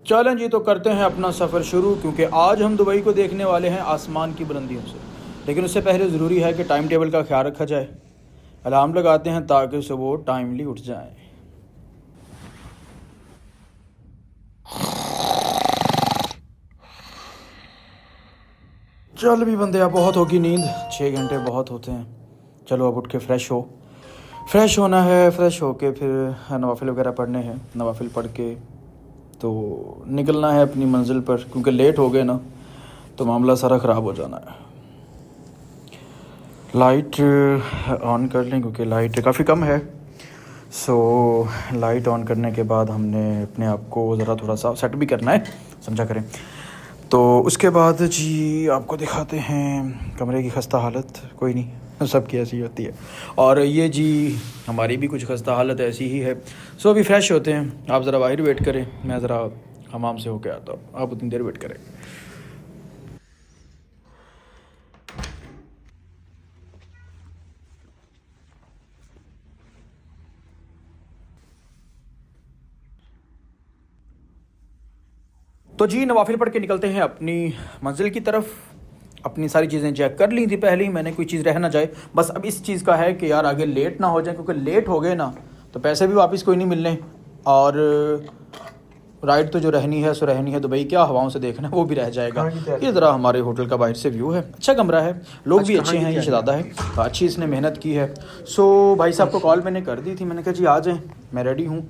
चलें जी, तो करते हैं अपना सफ़र शुरू, क्योंकि आज हम दुबई को देखने वाले हैं आसमान की बुलंदियों से। लेकिन उससे पहले ज़रूरी है कि टाइम टेबल का ख्याल रखा जाए। अलार्म लगाते हैं ताकि सुबह टाइमली उठ जाएं। चल भी बंदे, अब बहुत होगी नींद, 6 घंटे बहुत होते हैं। चलो अब उठ के फ्रेश होना है। फ्रेश होके फिर नवाफिल वगैरह पढ़ने हैं। नवाफिल पढ़ के तो निकलना है अपनी मंजिल पर, क्योंकि लेट हो गए ना तो मामला सारा ख़राब हो जाना है। लाइट ऑन कर लें क्योंकि लाइट काफ़ी कम है। सो लाइट ऑन करने के बाद हमने अपने आप को ज़रा थोड़ा सा सेट भी करना है, समझा करें। तो उसके बाद जी आपको दिखाते हैं कमरे की खस्ता हालत। कोई नहीं, सबकी ऐसी होती है। और ये जी हमारी भी कुछ खस्ता हालत ऐसी ही है। सो अभी फ्रेश होते हैं। आप ज़रा बाहर वेट करें, मैं ज़रा हमाम से होके आता हूँ, आप उतनी देर वेट करें। तो जी नवाफिल पढ़ के निकलते हैं अपनी मंजिल की तरफ। अपनी सारी चीज़ें चेक कर ली थी पहले ही मैंने, कोई चीज़ रह ना जाए। बस अब इस चीज़ का है कि यार आगे लेट ना हो जाए, क्योंकि लेट हो गए ना तो पैसे भी वापस कोई नहीं मिलने। और राइड तो जो रहनी है सो रहनी है, दुबई क्या हवाओं से देखना है वो भी रह जाएगा। ये ज़रा हमारे होटल का बाहर से व्यू है, अच्छा कमरा है, लोग भी अच्छे हैं। ये शहज़ादा है तो अच्छी इसने मेहनत की है। सो भाई साहब को कॉल मैंने कर दी थी, मैंने कहा जी आ जाएँ, मैं रेडी हूँ।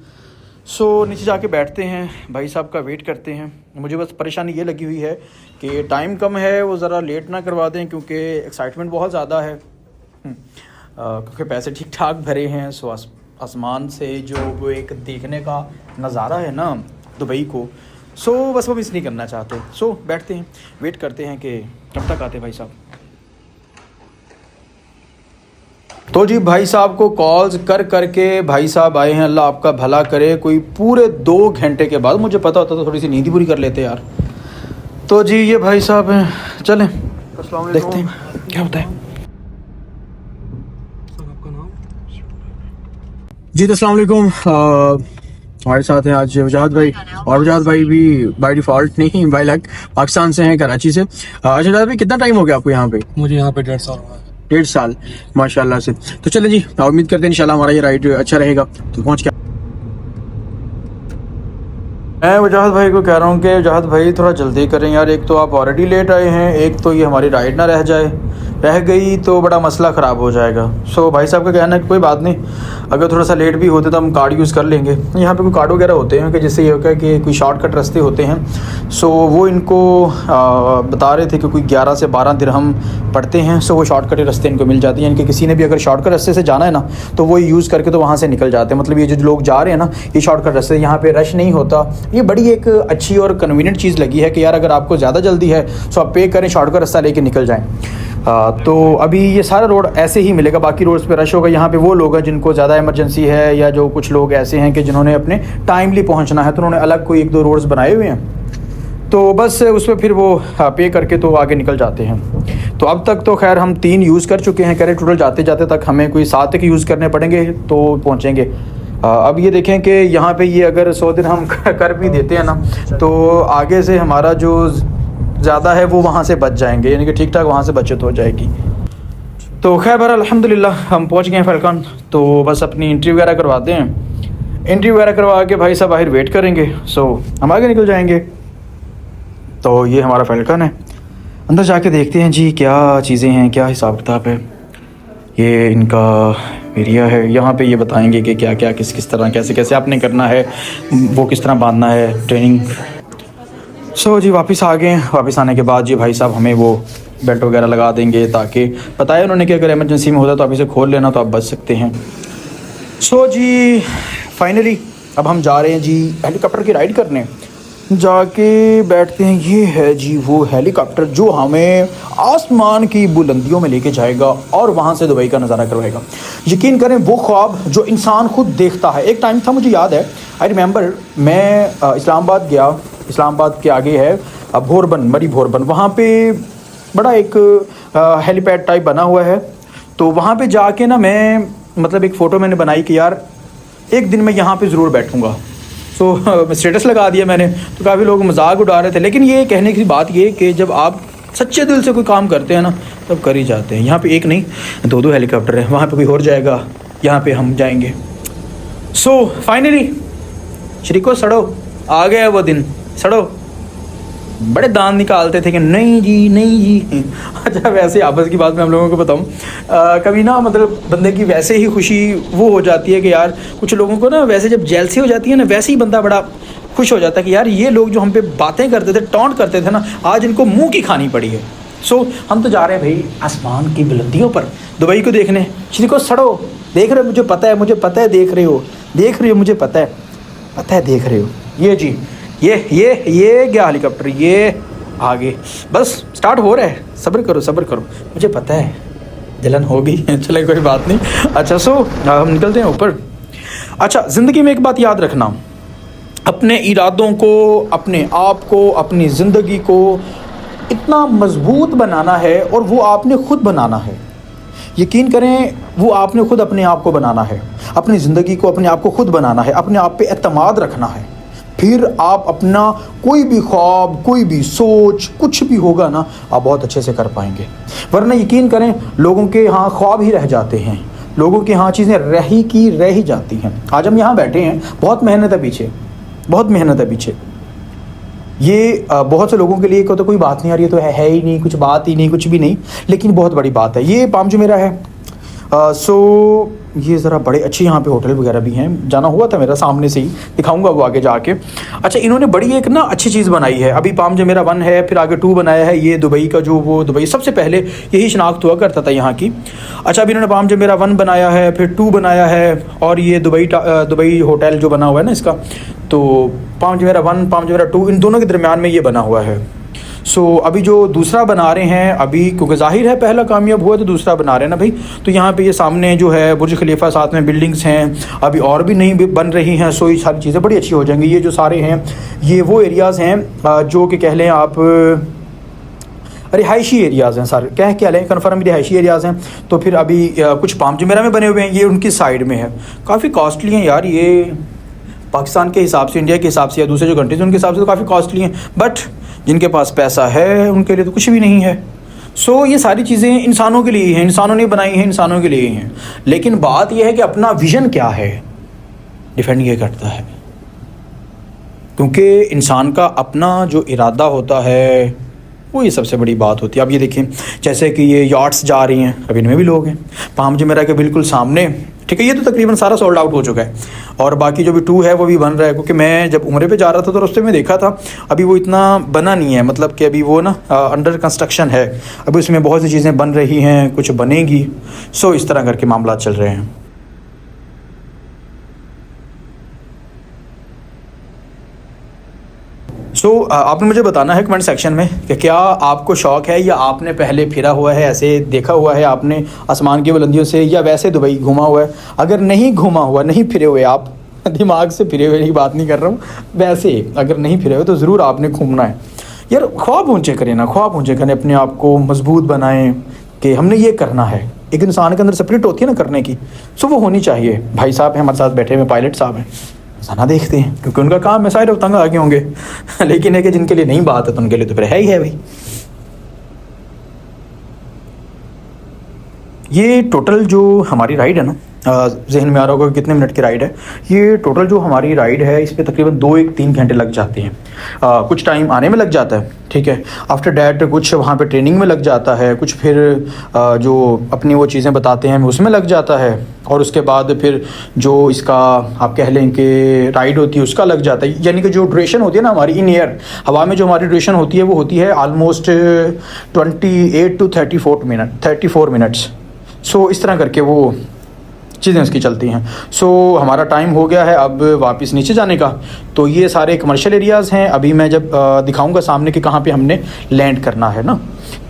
सो नीचे जाके बैठते हैं, भाई साहब का वेट करते हैं। मुझे बस परेशानी ये लगी हुई है कि टाइम कम है, वो ज़रा लेट ना करवा दें, क्योंकि एक्साइटमेंट बहुत ज़्यादा है। क्योंकि पैसे ठीक ठाक भरे हैं। सो आसमान से जो वो एक देखने का नज़ारा है ना दुबई को, सो बस वो मिस नहीं करना चाहते। सो बैठते हैं, वेट करते हैं कि कब तक आते भाई साहब। तो जी भाई साहब को कॉल्स कर करके भाई साहब आए हैं, अल्लाह आपका भला करे। कोई पूरे 2 घंटे के बाद, मुझे पता होता तो थोड़ी सी नींद ही पूरी कर लेते यार। तो जी ये भाई साहब हैं, चलें देखते हैं क्या होता है। जी अस्सलाम वालेकुम। हमारे साथ हैं आज वजाहत भाई, और वजाहत भाई भी बाय डिफ़ॉल्ट नहीं, बाय लक पाकिस्तान से हैं, कराची से। अच्छा वजाहत भाई, कितना टाइम हो गया आपको यहाँ पे? मुझे यहाँ पे 1.5 साल हुआ है। 1.5 साल, माशाल्लाह से। तो चले जी, उम्मीद करते हैं इंशाल्लाह हमारा ये राइड अच्छा रहेगा। तो पहुँच के मैं वजाहत भाई को कह रहा हूँ कि वजाहत भाई थोड़ा जल्दी करें यार। एक तो आप ऑलरेडी लेट आए हैं, एक तो ये हमारी राइड ना रह गई तो बड़ा मसला ख़राब हो जाएगा। सो भाई साहब का कहना है कि कोई बात नहीं, अगर थोड़ा सा लेट भी होते तो हम कार्ड यूज़ कर लेंगे। यहाँ पे कोई कार्ड वगैरह होते हैं कि जिससे ये होता है कि कोई शॉर्टकट रास्ते होते हैं। सो वो इनको बता रहे थे कि कोई 11 से 12 दिरहम पड़ते हैं। सो वो शॉर्टकट रास्ते इनको मिल जाती हैं, यानी कि किसी ने भी अगर शॉर्टकट रास्ते से जाना है ना तो वो यूज़ करके तो वहाँ से निकल जाते हैं। मतलब ये जो लोग जा रहे हैं ना, ये शॉर्टकट रास्ते, यहाँ पे रश नहीं होता। ये बड़ी एक अच्छी और कन्वीनियंट चीज़ लगी है कि यार अगर आपको ज़्यादा जल्दी है सो आप पे करें, शॉर्टकट रास्ता लेके निकल जाएँ। तो अभी ये सारा रोड ऐसे ही मिलेगा, बाकी रोड्स पे रश होगा। यहाँ पे वो लोग हैं जिनको ज़्यादा इमरजेंसी है, या जो कुछ लोग ऐसे हैं कि जिन्होंने अपने टाइमली पहुँचना है, तो उन्होंने अलग कोई 1-2 रोड्स बनाए हुए हैं। तो बस उस पर फिर वो पे करके तो आगे निकल जाते हैं। तो अब तक तो खैर हम 3 यूज़ कर चुके हैं, कह रहे टोटल जाते जाते तक हमें कोई 7 तक यूज़ करने पड़ेंगे तो पहुँचेंगे। अब ये देखें कि यहाँ पे ये अगर 100 दिन हम कर भी देते हैं ना तो आगे से हमारा जो ज़्यादा है वो वहाँ से बच जाएंगे, यानी कि ठीक ठाक वहाँ से बचत हो जाएगी। तो खैर बहरहाल अल्हम्दुलिल्लाह हम पहुँच गए हैं फैल्कन। तो बस अपनी एंट्री वगैरह करवाते हैं, एंट्री वगैरह करवा के भाई साहब बाहर वेट करेंगे। सो हम आगे निकल जाएंगे। तो ये हमारा फैल्कन है, अंदर जाके देखते हैं जी क्या चीज़ें हैं, क्या हिसाब किताब है। ये इनका एरिया है, यहाँ पे ये बताएंगे कि क्या क्या किस किस तरह कैसे कैसे आपने करना है, वो किस तरह बांधना है, ट्रेनिंग। सो जी वापस आ गए। वापस आने के बाद जी भाई साहब हमें वो बेल्ट वगैरह लगा देंगे, ताकि बताया उन्होंने कि अगर इमरजेंसी में होता तो आप इसे खोल लेना तो आप बच सकते हैं। सो जी फाइनली अब हम जा रहे हैं जी हेलीकॉप्टर की राइड करने। जाके बैठते हैं, ये है जी वो हेलीकॉप्टर जो हमें आसमान की बुलंदियों में लेके जाएगा और वहाँ से दुबई का नज़ारा करवाएगा। यकीन करें वो ख्वाब जो इंसान खुद देखता है। एक टाइम था, मुझे याद है, आई रिमेंबर, मैं इस्लामाबाद गया। इस्लामाबाद के आगे है भोरबन, मरी भोरबन, वहाँ पे बड़ा एक हेलीपैड टाइप बना हुआ है। तो वहाँ पे जाके ना मैं मतलब एक फ़ोटो मैंने बनाई कि यार एक दिन मैं यहाँ पे ज़रूर बैठूँगा। सो स्टेटस लगा दिया मैंने, तो काफ़ी लोग मजाक उड़ा रहे थे। लेकिन ये कहने की बात ये कि जब आप सच्चे दिल से कोई काम करते हैं ना, तब कर ही जाते हैं। यहाँ पे एक नहीं 2 हेलीकॉप्टर है, वहाँ पे कोई और जाएगा, यहाँ पे हम जाएंगे। सो फाइनली शरीको सड़ो, आ गया वो दिन। सड़ो बड़े दांत निकालते थे कि नहीं जी नहीं जी। अच्छा वैसे आपस की बात मैं हम लोगों को बताऊं, कभी ना मतलब बंदे की वैसे ही खुशी वो हो जाती है कि यार कुछ लोगों को ना वैसे जब जेलसी हो जाती है ना, वैसे ही बंदा बड़ा खुश हो जाता है कि यार ये लोग जो हम पे बातें करते थे, टॉन्ट करते थे ना, आज इनको मुँह की खानी पड़ी है। सो हम तो जा रहे हैं भाई आसमान की बुलंदियों पर दुबई को देखने। श्री को सड़ो, देख रहे हो, मुझे पता है देख रहे हो, मुझे पता है देख रहे हो। ये जी ये क्या हेलीकॉप्टर, ये आगे बस स्टार्ट हो रहा है। सब्र करो, मुझे पता है जलन होगी। चले कोई बात नहीं। अच्छा सो हम निकलते हैं ऊपर। अच्छा ज़िंदगी में एक बात याद रखना, अपने इरादों को, अपने आप को, अपनी ज़िंदगी को इतना मजबूत बनाना है और वो आपने खुद बनाना है। यकीन करें वो आपने खुद अपने आप को बनाना है, अपनी ज़िंदगी को, अपने आप को खुद बनाना है, अपने आप पे एतमाद रखना है। फिर आप अपना कोई भी ख्वाब, कोई भी सोच, कुछ भी होगा ना, आप बहुत अच्छे से कर पाएंगे। वरना यकीन करें लोगों के यहाँ ख्वाब ही रह जाते हैं, लोगों के यहाँ चीज़ें रह ही जाती हैं। आज हम यहाँ बैठे हैं, बहुत मेहनत है पीछे। ये बहुत से लोगों के लिए तो कोई बात नहीं यार, ये तो है ही नहीं, कुछ बात ही नहीं, कुछ भी नहीं, लेकिन बहुत बड़ी बात है। ये पाम जो मेरा है, सो ये ज़रा बड़े अच्छे यहाँ पे होटल वगैरह भी हैं, जाना हुआ था मेरा, सामने से ही दिखाऊंगा वो आगे जाके। अच्छा इन्होंने बड़ी एक ना अच्छी चीज़ बनाई है। अभी पाम जो मेरा 1 है, फिर आगे 2 बनाया है। ये दुबई का जो वो दुबई सबसे पहले यही शनाख्त हुआ करता था यहाँ की। अच्छा अभी इन्होंने पाम जो मेरा 1 बनाया है, फिर 2 बनाया है, और ये दुबई होटल जो बना हुआ है ना इसका, तो पाम जो मेरा 1, पाम जो मेरा 2, इन दोनों के दरमियान में ये बना हुआ है। सो अभी जो दूसरा बना रहे हैं, अभी क्योंकि जाहिर है पहला कामयाब हुआ तो दूसरा बना रहे हैं ना भाई, तो यहाँ पे ये सामने जो है बुर्ज खलीफा, साथ में बिल्डिंग्स हैं, अभी और भी नई बन रही हैं। सो ये सारी चीज़ें बड़ी अच्छी हो जाएंगी। ये जो सारे हैं ये वो एरियाज़ हैं जो कि कह लें आप रिहायशी एरियाज़ हैं सारे, कह लें कन्फर्म रिहायशी एरियाज़ हैं। तो फिर अभी कुछ पाम जुमेरा में बने हुए हैं, ये उनकी साइड में है। काफ़ी कॉस्टली हैं यार ये, पाकिस्तान के हिसाब से, इंडिया के हिसाब से या दूसरे जो कंट्रीज उनके हिसाब से तो काफ़ी कॉस्टली हैं, बट जिनके पास पैसा है उनके लिए तो कुछ भी नहीं है। सो ये सारी चीज़ें इंसानों के लिए हैं, इंसानों ने बनाई हैं, इंसानों के लिए हैं। लेकिन बात यह है कि अपना विज़न क्या है, डिपेंड ये करता है, क्योंकि इंसान का अपना जो इरादा होता है वो ये सबसे बड़ी बात होती है। अब ये देखें जैसे कि ये यार्ड्स जा रही हैं, अब इनमें भी लोग हैं। पाम जुमेरा के बिल्कुल सामने, ठीक है, ये तो तकरीबन सारा सोल्ड आउट हो चुका है, और बाकी जो भी 2 है वो भी बन रहा है। क्योंकि मैं जब उम्रे पे जा रहा था तो रास्ते में देखा था, अभी वो इतना बना नहीं है, मतलब कि अभी वो ना अंडर कंस्ट्रक्शन है, अभी उसमें बहुत सी चीज़ें बन रही हैं, कुछ बनेगी। सो इस तरह करके मामला चल रहे हैं। सो आपने मुझे बताना है कमेंट सेक्शन में कि क्या आपको शौक़ है, या आपने पहले फिरा हुआ है, ऐसे देखा हुआ है आपने आसमान की बुलंदियों से, या वैसे दुबई घूमा हुआ है। अगर नहीं घूमा हुआ, नहीं फिरे हुए, आप दिमाग से फिरे हुए की बात नहीं कर रहा हूँ, वैसे अगर नहीं फिरे हुए तो ज़रूर आपने घूमना है यार। ख्वाब ऊँचे करें ना, ख्वाब ऊँचे करें, अपने आप को मजबूत बनाएं कि हमने ये करना है। एक इंसान के अंदर स्पिरिट होती है ना करने की, सो वो होनी चाहिए। भाई साहब हैं हमारे साथ बैठे हुए, पायलट साहब हैं, जाना देखते हैं, क्योंकि उनका काम है, सारे तंग आगे होंगे। लेकिन है कि जिनके लिए नहीं बात है तो उनके लिए तो फिर है ही है भाई। ये टोटल जो हमारी राइड है ना, जहन में आ रहा होगा कितने मिनट की राइड है। ये टोटल जो हमारी राइड है इस पर तकरीबन 2-3 घंटे लग जाते हैं। कुछ टाइम आने में लग जाता है, ठीक है, आफ्टर डैट कुछ वहाँ पे ट्रेनिंग में लग जाता है, कुछ फिर जो अपनी वो चीज़ें बताते हैं उसमें लग जाता है, और उसके बाद फिर जो इसका आप कह लें कि राइड होती है उसका लग जाता है। यानी कि जो ड्यूरेशन होती है ना हमारी इन एयर, हवा में जो हमारी ड्यूरेशन होती है वो होती है ऑलमोस्ट 28 to 34 मिनट्स। सो इस तरह करके वो चीज़ें उसकी चलती हैं। सो हमारा टाइम हो गया है अब वापस नीचे जाने का। तो ये सारे कमर्शियल एरियाज़ हैं। अभी मैं जब दिखाऊंगा सामने कि कहाँ पे हमने लैंड करना है ना,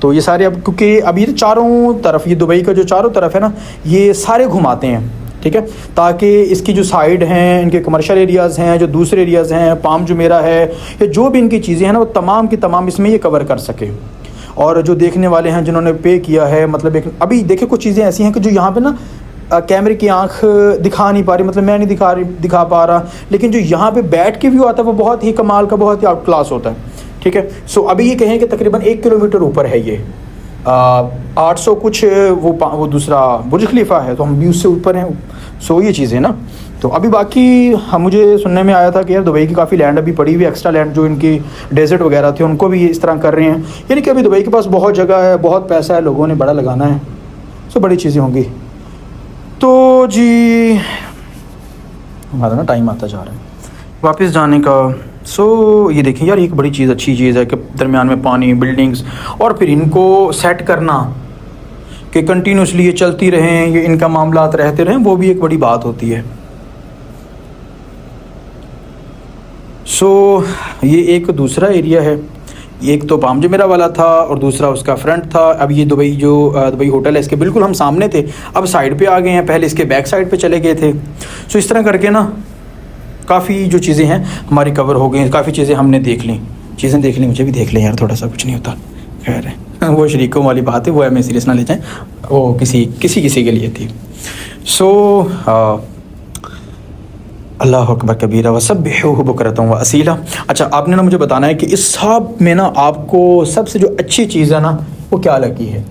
तो ये सारे, अब क्योंकि अब ये चारों तरफ, ये दुबई का जो चारों तरफ है ना, ये सारे घुमाते हैं, ठीक है, ताकि इसकी जो साइड हैं, इनके कमर्शियल एरियाज़ हैं, जो दूसरे एरियाज़ हैं, पाम जुमेरा है, या जो भी इनकी चीज़ें हैं ना, वो तमाम की तमाम इसमें ये कवर कर सके। और जो देखने वाले हैं जिन्होंने पे किया है, मतलब एक अभी देखिए कुछ चीज़ें ऐसी हैं कि जो यहाँ पे ना कैमरे की आंख दिखा नहीं पा रही, मतलब मैं नहीं दिखा पा रहा, लेकिन जो यहाँ पे बैठ के व्यू आता है वो बहुत ही कमाल का, बहुत ही आउट क्लास होता है। ठीक है, सो अभी ये कहें कि तकरीबन 1 किलोमीटर ऊपर है ये, 800 कुछ वो दूसरा बुर्ज खलीफा है, तो हम भी उससे ऊपर हैं। सो ये चीज़ें ना, तो अभी बाकी हम मुझे सुनने में आया था कि यार दुबई की काफ़ी लैंड अभी पड़ी हुई, एक्स्ट्रा लैंड जो इनकी डेजर्ट वगैरह थे उनको भी इस तरह कर रहे हैं, यानी कि अभी दुबई के पास बहुत जगह है, बहुत पैसा है, लोगों ने बड़ा लगाना है, सो बड़ी चीज़ें होंगी। तो जी हमारा ना टाइम आता जा रहा है वापस जाने का। सो ये देखें यार, एक बड़ी चीज़, अच्छी चीज़ है कि दरमियान में पानी, बिल्डिंग्स, और फिर इनको सेट करना कि कंटिन्यूसली ये चलती रहें, ये इनका मामलात रहते रहें, वो भी एक बड़ी बात होती है। सो ये एक दूसरा एरिया है, एक तो पाम जुमेरा वाला था और दूसरा उसका फ्रंट था। अब ये दुबई दुबई होटल है, इसके बिल्कुल हम सामने थे, अब साइड पे आ गए हैं, पहले इसके बैक साइड पे चले गए थे। सो इस तरह करके ना काफ़ी जो चीज़ें हैं हमारी कवर हो गई, काफ़ी चीज़ें हमने देख ली, मुझे भी देख लें यार, थोड़ा सा कुछ नहीं होता, खैर है वो शरीकों वाली बात है, वो हमें सीरियस ना ले जाएं, वो किसी के लिए थी। सो अल्लाह अकबर कबीरा वसब्बिहुहु बुकरतन व असीला। अच्छा, आपने ना मुझे बताना है कि इस सब में ना आपको सबसे जो अच्छी चीज़ है ना वो क्या लगी है।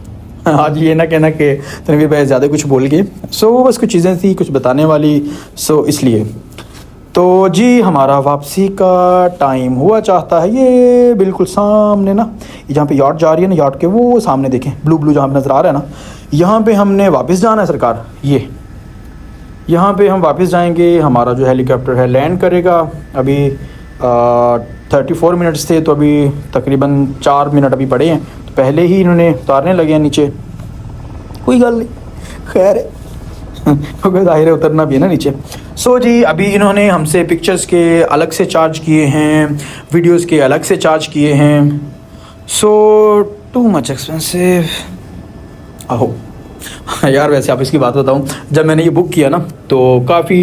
आज ये ना कहना कि तनवीर भाई ज़्यादा कुछ बोल गए, सो बस कुछ चीज़ें थी कुछ बताने वाली, सो इसलिए। तो जी हमारा वापसी का टाइम हुआ चाहता है, ये बिल्कुल सामने ना जहाँ पे याट जा रही है ना, याट के वो सामने देखें ब्लू जहाँ पे नज़र आ रहा है ना, यहाँ पे हमने वापस जाना है सरकार। ये यहाँ पे हम वापस जाएंगे, हमारा जो हेलीकॉप्टर है लैंड करेगा। अभी 34 मिनट्स थे, तो अभी तकरीबन 4 मिनट अभी पड़े हैं, तो पहले ही इन्होंने उतारने लगे हैं नीचे, कोई गल नहीं, खैर है क्योंकि जाहिर है उतरना भी है ना नीचे। सो जी अभी इन्होंने हमसे पिक्चर्स के अलग से चार्ज किए हैं, वीडियोस के अलग से चार्ज किए हैं, सो टू मच एक्सपेंसिव। आहो यार, वैसे आप इसकी बात बताऊं, जब मैंने ये बुक किया ना तो काफ़ी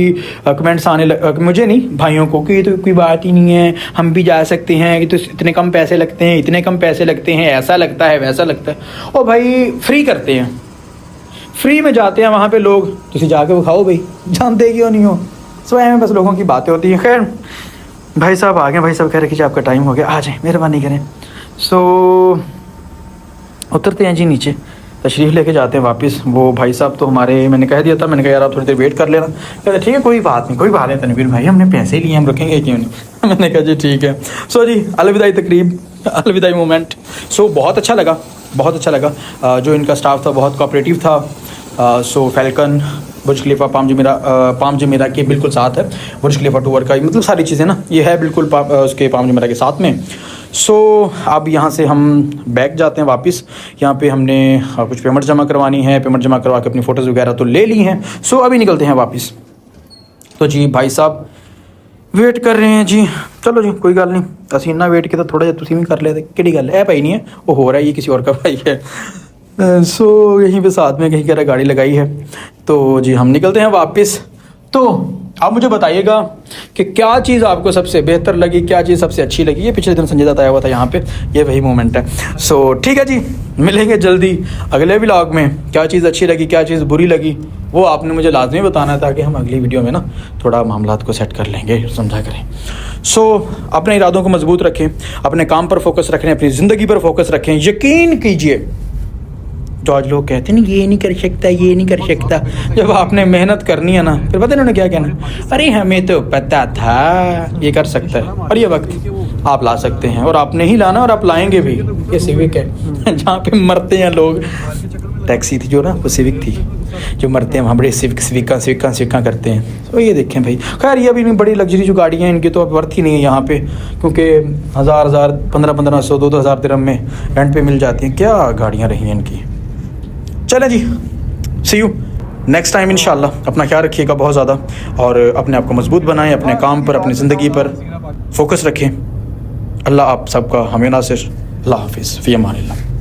कमेंट्स आने मुझे नहीं, भाइयों को, कि ये तो कोई बात ही नहीं है, हम भी जा सकते हैं, कि तो इतने कम पैसे लगते हैं, इतने कम पैसे लगते हैं, ऐसा लगता है वैसा लगता है। और भाई फ्री करते हैं, फ्री में जाते हैं वहाँ पे लोग, तुम जाके वो खाओ भाई, जानते क्यों नहीं हो। सो में बस लोगों की बातें होती हैं। खैर भाई साहब आ गए, भाई साहब कह रहे कि आपका टाइम हो गया, आ जाए, मेहरबानी करें। सो उतरते हैं जी नीचे, तशरीफ़ लेके जाते हैं वापस। वो भाई साहब तो हमारे, मैंने कह दिया था, मैंने कहा यार आप थोड़ी देर वेट कर लेना, कहते ठीक है कोई बात नहीं तनवीर भाई, हमने पैसे लिए, हम रखेंगे क्यों नहीं। मैंने कहा जी ठीक है। सो जी अलविदाई तकरीब, अलविदाई मोमेंट। सो बहुत अच्छा लगा, जो इनका स्टाफ था बहुत कोऑपरेटिव था। सो फैल्कन, बुर्ज खलीफा, पाम जुमेरा के बिल्कुल साथ है, बुर्ज खलीफा टूर का मतलब सारी चीज़ें ना ये है बिल्कुल उसके पाम जुमेरा के साथ में। सो अब यहाँ से हम बैक जाते हैं वापस। यहाँ पे हमने कुछ पेमेंट जमा करवानी है, पेमेंट जमा करवा के अपनी फ़ोटोज़ वगैरह तो ले ली हैं। सो अभी निकलते हैं वापस। तो जी भाई साहब वेट कर रहे हैं जी, चलो जी कोई गल नहीं, असी इन्ना वेट किया थोड़ा जिहा तुसीं भी कर लिया, कि गल है भाई नहीं है, वो हो रहा है, ये किसी और का भाई है। सो यहीं पे साथ में कहीं कह रहा गाड़ी लगाई है। तो जी हम निकलते हैं वापस। तो आप मुझे बताइएगा कि क्या चीज़ आपको सबसे बेहतर लगी, क्या चीज़ सबसे अच्छी लगी। ये पिछले दिन संजय दत्त आया हुआ था यहाँ पे, ये वही मोमेंट है। सो ठीक है जी, मिलेंगे जल्दी अगले व्लॉग में। क्या चीज़ अच्छी लगी, क्या चीज़ बुरी लगी, वो आपने मुझे लाजमी बताना, ताकि हम अगली वीडियो में ना थोड़ा मामलात को सेट कर लेंगे, समझा करें। सो अपने इरादों को मजबूत रखें, अपने काम पर फोकस रखें, अपनी ज़िंदगी पर फोकस रखें। यकीन कीजिए, जो आज लोग कहते हैं ना ये नहीं कर सकता, जब आपने मेहनत करनी है ना, फिर पता है उन्होंने क्या कहना, अरे हमें तो पता था ये कर सकता है, और ये वक्त आप ला सकते हैं, और आपने ही लाना और आप लाएंगे भी। ये सिविक है जहाँ पे मरते हैं लोग, टैक्सी थी जो ना, वो सिविक थी, जो मरते हैं वहाँ बड़े सिविका करते हैं। तो ये देखें भाई, खैर ये अभी बड़ी लग्जरी जो गाड़ियाँ हैं इनकी तो अब वर्थ ही नहीं है यहाँ पे, क्योंकि 1000 1500 2-2000 दिरहम में रेंट पे मिल जाती हैं। क्या गाड़ियाँ रही हैं इनकी। चलें जी, सी यू नेक्स्ट टाइम इंशाल्लाह। अपना ख्याल रखिएगा बहुत ज़्यादा, और अपने आप को मजबूत बनाएं, अपने काम पर, अपनी ज़िंदगी पर फोकस रखें। अल्लाह आप सबका हमें नासिर। अल्लाह हाफिज़, फ़ी अमानिल्लाह।